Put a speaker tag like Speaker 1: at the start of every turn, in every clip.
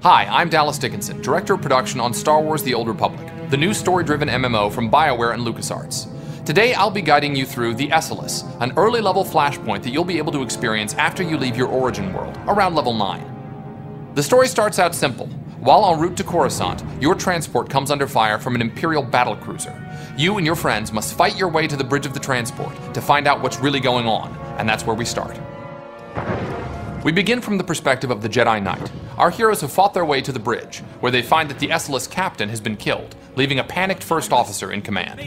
Speaker 1: Hi, I'm Dallas Dickinson, Director of Production on Star Wars The Old Republic, the new story-driven MMO from BioWare and LucasArts. Today, I'll be guiding you through the Esseles, an early-level flashpoint that you'll be able to experience after you leave your origin world, around level 9. The story starts out simple. While en route to Coruscant, your transport comes under fire from an Imperial battlecruiser. You and your friends must fight your way to the bridge of the transport to find out what's really going on, and that's where we start. We begin from the perspective of the Jedi Knight. Our heroes have fought their way to the bridge, where they find that the Esseles captain has been killed, leaving a panicked first officer in command.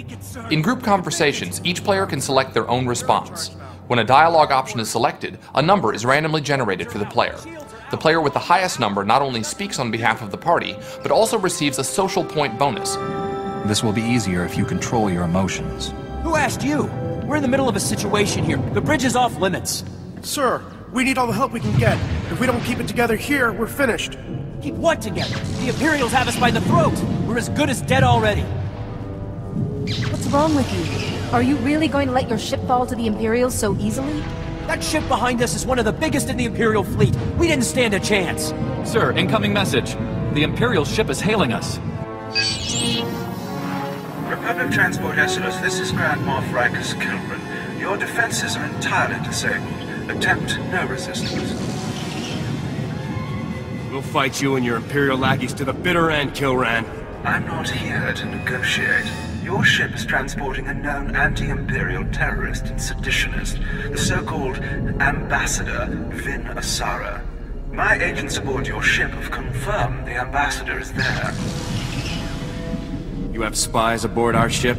Speaker 1: In group conversations, each player can select their own response. When a dialogue option is selected, a number is randomly generated for the player. The player with the highest number not only speaks on behalf of the party, but also receives a social point bonus.
Speaker 2: This will be easier if you control your emotions.
Speaker 3: Who asked you? We're in the middle of a situation here. The bridge is off limits.
Speaker 4: Sir, we need all the help we can get. If we don't keep it together here, we're finished.
Speaker 3: Keep what together? The Imperials have us by the throat. We're as good as dead already.
Speaker 5: What's wrong with you? Are you really going to let your ship fall to the Imperials so easily?
Speaker 3: That ship behind us is one of the biggest in the Imperial fleet. We didn't stand a chance.
Speaker 6: Sir, incoming message. The Imperial ship is hailing us.
Speaker 7: Republic Transport Esseles, this is Grand Moff Rikus Kilran. Your defenses are entirely disabled. Attempt no resistance.
Speaker 4: We'll fight you and your Imperial lackeys to the bitter end, Kilran.
Speaker 7: I'm not here to negotiate. Your ship is transporting a known anti-Imperial terrorist and seditionist, the so-called Ambassador Vin Asara. My agents aboard your ship have confirmed the Ambassador is there.
Speaker 4: You have spies aboard our ship?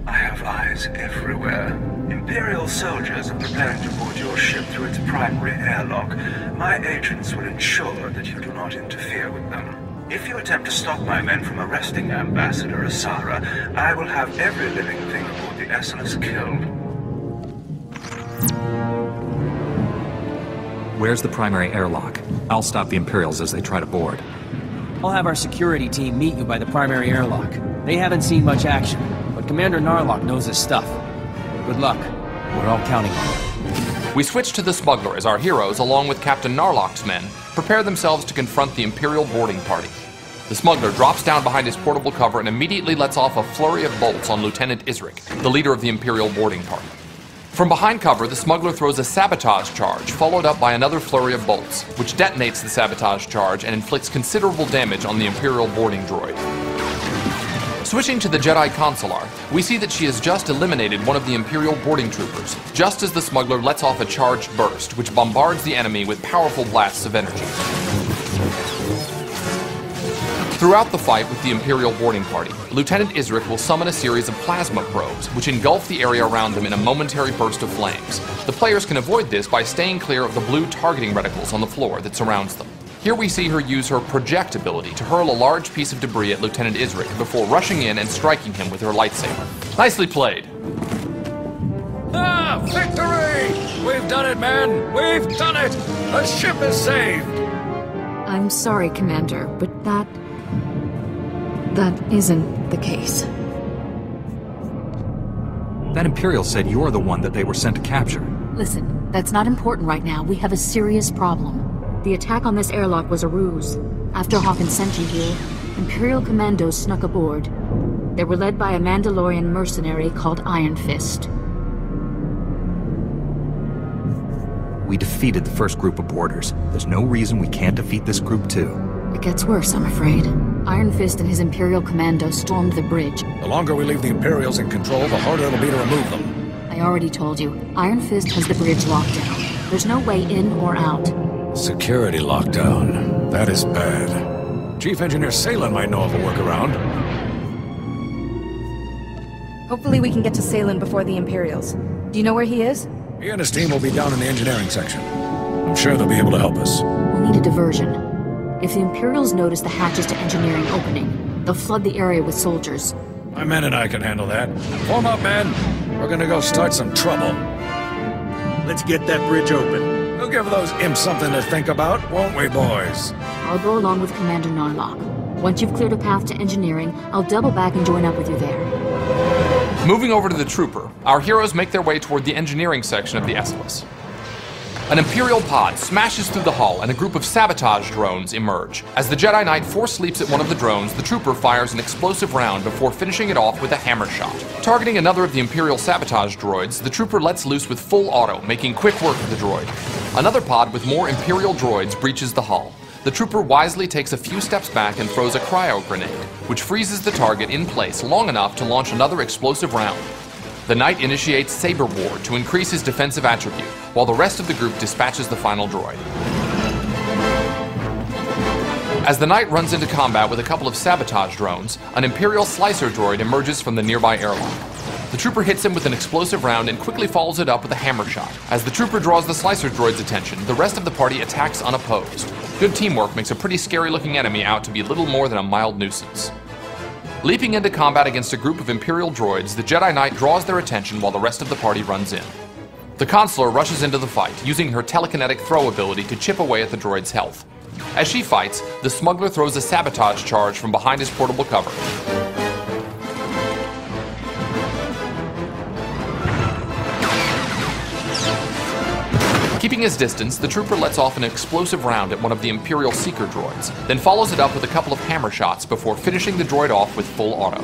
Speaker 7: I have eyes everywhere. Imperial soldiers are preparing to board your ship through its primary airlock. My agents will ensure that you do not interfere with them. If you attempt to stop my men from arresting Ambassador Asara, I will have every living thing aboard the Esseles killed.
Speaker 2: Where's the primary airlock? I'll stop the Imperials as they try to board.
Speaker 3: I'll have our security team meet you by the primary airlock. They haven't seen much action, but Commander Narlock knows his stuff. Good luck. We're all counting on it.
Speaker 1: We switch to the smuggler as our heroes, along with Captain Narlock's men, prepare themselves to confront the Imperial boarding party. The smuggler drops down behind his portable cover and immediately lets off a flurry of bolts on Lieutenant Isric, the leader of the Imperial boarding party. From behind cover, the smuggler throws a sabotage charge, followed up by another flurry of bolts, which detonates the sabotage charge and inflicts considerable damage on the Imperial boarding droid. Switching to the Jedi Consular, we see that she has just eliminated one of the Imperial boarding troopers, just as the smuggler lets off a charged burst, which bombards the enemy with powerful blasts of energy. Throughout the fight with the Imperial boarding party, Lieutenant Isric will summon a series of plasma probes, which engulf the area around them in a momentary burst of flames. The players can avoid this by staying clear of the blue targeting reticles on the floor that surrounds them. Here we see her use her project ability to hurl a large piece of debris at Lieutenant Isric before rushing in and striking him with her lightsaber. Nicely played.
Speaker 6: Ah, victory! We've done it, man! We've done it! The ship is saved!
Speaker 5: I'm sorry, Commander, but that isn't the case.
Speaker 2: That Imperial said you're the one that they were sent to capture.
Speaker 5: Listen, that's not important right now. We have a serious problem. The attack on this airlock was a ruse. After Hawkins sent you here, Imperial commandos snuck aboard. They were led by a Mandalorian mercenary called Iron Fist.
Speaker 2: We defeated the first group of boarders. There's no reason we can't defeat this group too.
Speaker 5: It gets worse, I'm afraid. Iron Fist and his Imperial commandos stormed the bridge.
Speaker 6: The longer we leave the Imperials in control, the harder it'll be to remove them.
Speaker 5: I already told you, Iron Fist has the bridge locked down. There's no way in or out.
Speaker 6: Security lockdown. That is bad. Chief Engineer Salen might know of a workaround.
Speaker 8: Hopefully we can get to Salen before the Imperials. Do you know where he is?
Speaker 6: He and his team will be down in the engineering section. I'm sure they'll be able to help us.
Speaker 5: We'll need a diversion. If the Imperials notice the hatches to engineering opening, they'll flood the area with soldiers.
Speaker 6: My men and I can handle that. Form up, men. We're gonna go start some trouble.
Speaker 4: Let's get that bridge open.
Speaker 6: We'll give those imps something to think about, won't we, boys?
Speaker 5: I'll go along with Commander Narlock. Once you've cleared a path to engineering, I'll double back and join up with you there.
Speaker 1: Moving over to the trooper, our heroes make their way toward the engineering section of the Esseles. An Imperial pod smashes through the hull and a group of sabotage drones emerge. As the Jedi Knight force leaps at one of the drones, the trooper fires an explosive round before finishing it off with a hammer shot. Targeting another of the Imperial sabotage droids, the trooper lets loose with full auto, making quick work of the droid. Another pod with more Imperial droids breaches the hull. The trooper wisely takes a few steps back and throws a cryo grenade, which freezes the target in place long enough to launch another explosive round. The Knight initiates Saber Ward to increase his defensive attribute, while the rest of the group dispatches the final droid. As the Knight runs into combat with a couple of sabotage drones, an Imperial slicer droid emerges from the nearby airlock. The trooper hits him with an explosive round and quickly follows it up with a hammer shot. As the trooper draws the slicer droid's attention, the rest of the party attacks unopposed. Good teamwork makes a pretty scary-looking enemy out to be little more than a mild nuisance. Leaping into combat against a group of Imperial droids, the Jedi Knight draws their attention while the rest of the party runs in. The Consular rushes into the fight, using her telekinetic throw ability to chip away at the droid's health. As she fights, the smuggler throws a sabotage charge from behind his portable cover. Keeping his distance, the trooper lets off an explosive round at one of the Imperial Seeker droids, then follows it up with a couple of hammer shots before finishing the droid off with full auto.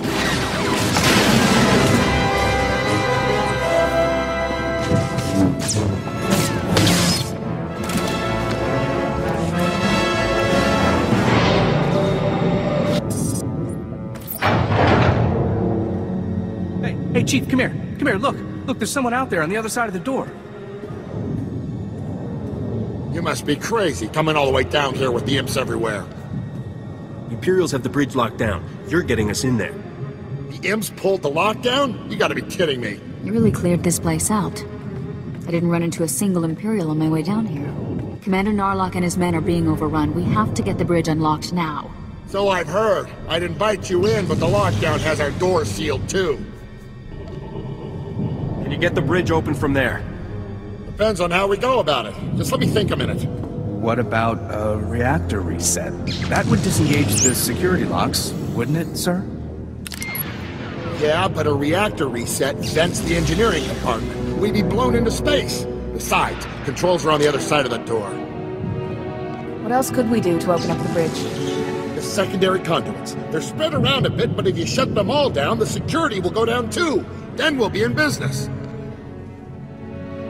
Speaker 3: Hey, Chief, come here. Come here, look. Look, there's someone out there on the other side of the door.
Speaker 9: You must be crazy, coming all the way down here with the imps everywhere.
Speaker 10: Imperials have the bridge locked down. You're getting us in there.
Speaker 9: The imps pulled the lockdown? You gotta be kidding me.
Speaker 5: You really cleared this place out. I didn't run into a single Imperial on my way down here. Commander Narlock and his men are being overrun. We have to get the bridge unlocked now.
Speaker 9: So I've heard. I'd invite you in, but the lockdown has our doors sealed too.
Speaker 10: Can you get the bridge open from there?
Speaker 9: Depends on how we go about it. Just let me think a minute.
Speaker 11: What about a reactor reset? That would disengage the security locks, wouldn't it, sir?
Speaker 9: Yeah, but a reactor reset vents the engineering compartment. We'd be blown into space. Besides, controls are on the other side of the door.
Speaker 8: What else could we do to open up the bridge?
Speaker 9: The secondary conduits. They're spread around a bit, but if you shut them all down, the security will go down too. Then we'll be in business.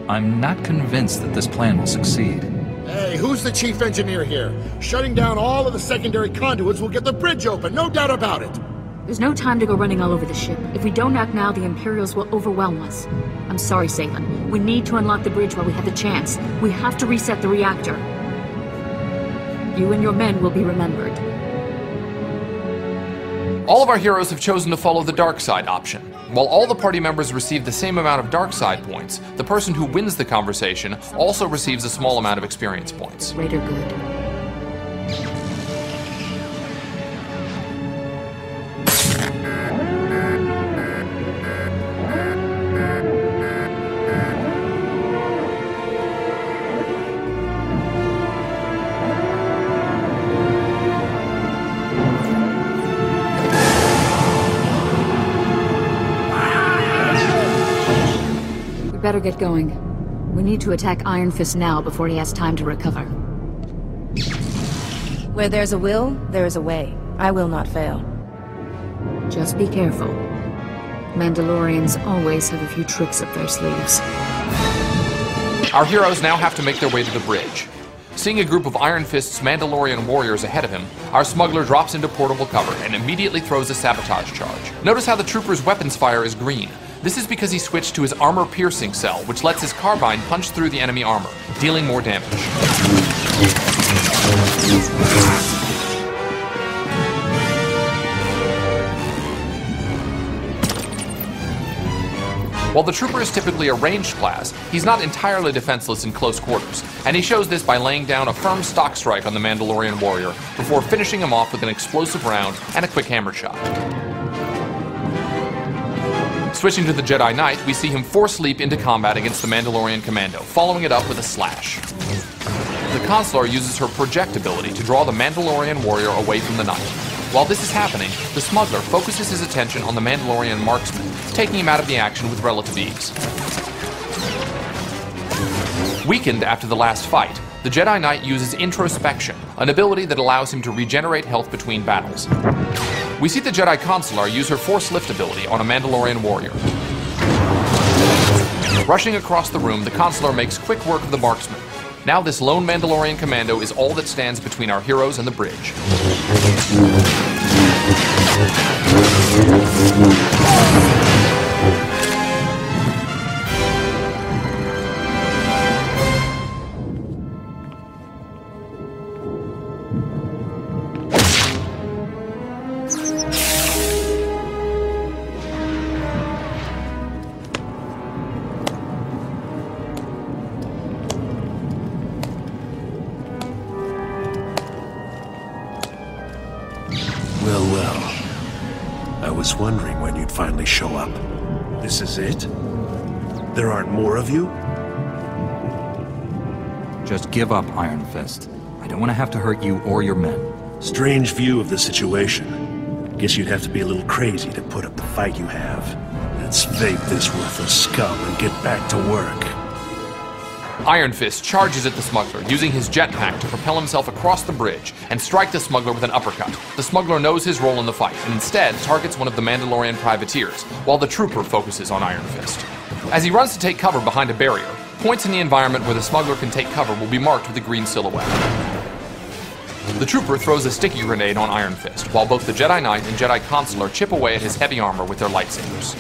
Speaker 11: I'm not convinced that this plan will succeed.
Speaker 9: Hey, who's the chief engineer here? Shutting down all of the secondary conduits will get the bridge open, no doubt about it.
Speaker 5: There's no time to go running all over the ship. If we don't act now, the Imperials will overwhelm us. I'm sorry, Salem. We need to unlock the bridge while we have the chance. We have to reset the reactor. You and your men will be remembered.
Speaker 1: All of our heroes have chosen to follow the dark side option. While all the party members receive the same amount of dark side points, the person who wins the conversation also receives a small amount of experience points.
Speaker 5: Greater good. Better get going. We need to attack Iron Fist now before he has time to recover.
Speaker 8: Where there's a will, there is a way. I will not fail.
Speaker 5: Just be careful. Mandalorians always have a few tricks up their sleeves.
Speaker 1: Our heroes now have to make their way to the bridge. Seeing a group of Iron Fist's Mandalorian warriors ahead of him, our smuggler drops into portable cover and immediately throws a sabotage charge. Notice how the trooper's weapons fire is green. This is because he switched to his armor-piercing cell, which lets his carbine punch through the enemy armor, dealing more damage. While the trooper is typically a ranged class, he's not entirely defenseless in close quarters, and he shows this by laying down a firm stock strike on the Mandalorian warrior before finishing him off with an explosive round and a quick hammer shot. Switching to the Jedi Knight, we see him force leap into combat against the Mandalorian commando, following it up with a slash. The Consular uses her project ability to draw the Mandalorian warrior away from the Knight. While this is happening, the smuggler focuses his attention on the Mandalorian marksman, taking him out of the action with relative ease. Weakened after the last fight, the Jedi Knight uses introspection, an ability that allows him to regenerate health between battles. We see the Jedi Consular use her Force Lift ability on a Mandalorian warrior. Rushing across the room, the Consular makes quick work of the marksman. Now this lone Mandalorian commando is all that stands between our heroes and the bridge.
Speaker 12: Well. I was wondering when you'd finally show up. This is it? There aren't more of you?
Speaker 2: Just give up, Iron Fist. I don't want to have to hurt you or your men.
Speaker 12: Strange view of the situation. Guess you'd have to be a little crazy to put up the fight you have. Let's fake this worthless scum and get back to work.
Speaker 1: Iron Fist charges at the smuggler, using his jetpack to propel himself across the bridge and strike the smuggler with an uppercut. The smuggler knows his role in the fight and instead targets one of the Mandalorian privateers, while the trooper focuses on Iron Fist. As he runs to take cover behind a barrier, points in the environment where the smuggler can take cover will be marked with a green silhouette. The trooper throws a sticky grenade on Iron Fist, while both the Jedi Knight and Jedi Consular chip away at his heavy armor with their lightsabers.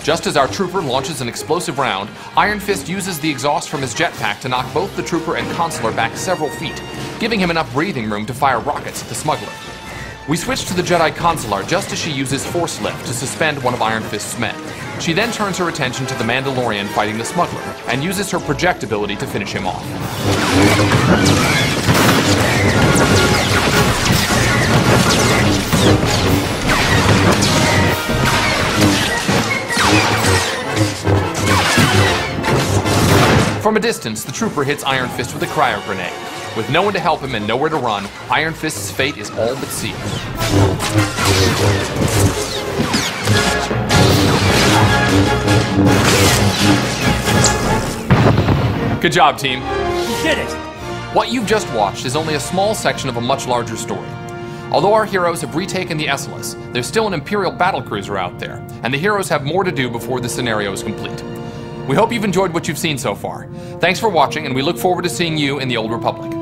Speaker 1: Just as our trooper launches an explosive round, Iron Fist uses the exhaust from his jetpack to knock both the trooper and Consular back several feet, giving him enough breathing room to fire rockets at the smuggler. We switch to the Jedi Consular just as she uses Force Lift to suspend one of Iron Fist's men. She then turns her attention to the Mandalorian fighting the smuggler, and uses her project ability to finish him off. From a distance, the trooper hits Iron Fist with a cryo grenade. With no one to help him and nowhere to run, Iron Fist's fate is all but sealed. Good job, team.
Speaker 3: We did it!
Speaker 1: What you've just watched is only a small section of a much larger story. Although our heroes have retaken the Esseles, there's still an Imperial battlecruiser out there, and the heroes have more to do before the scenario is complete. We hope you've enjoyed what you've seen so far. Thanks for watching, and we look forward to seeing you in the Old Republic.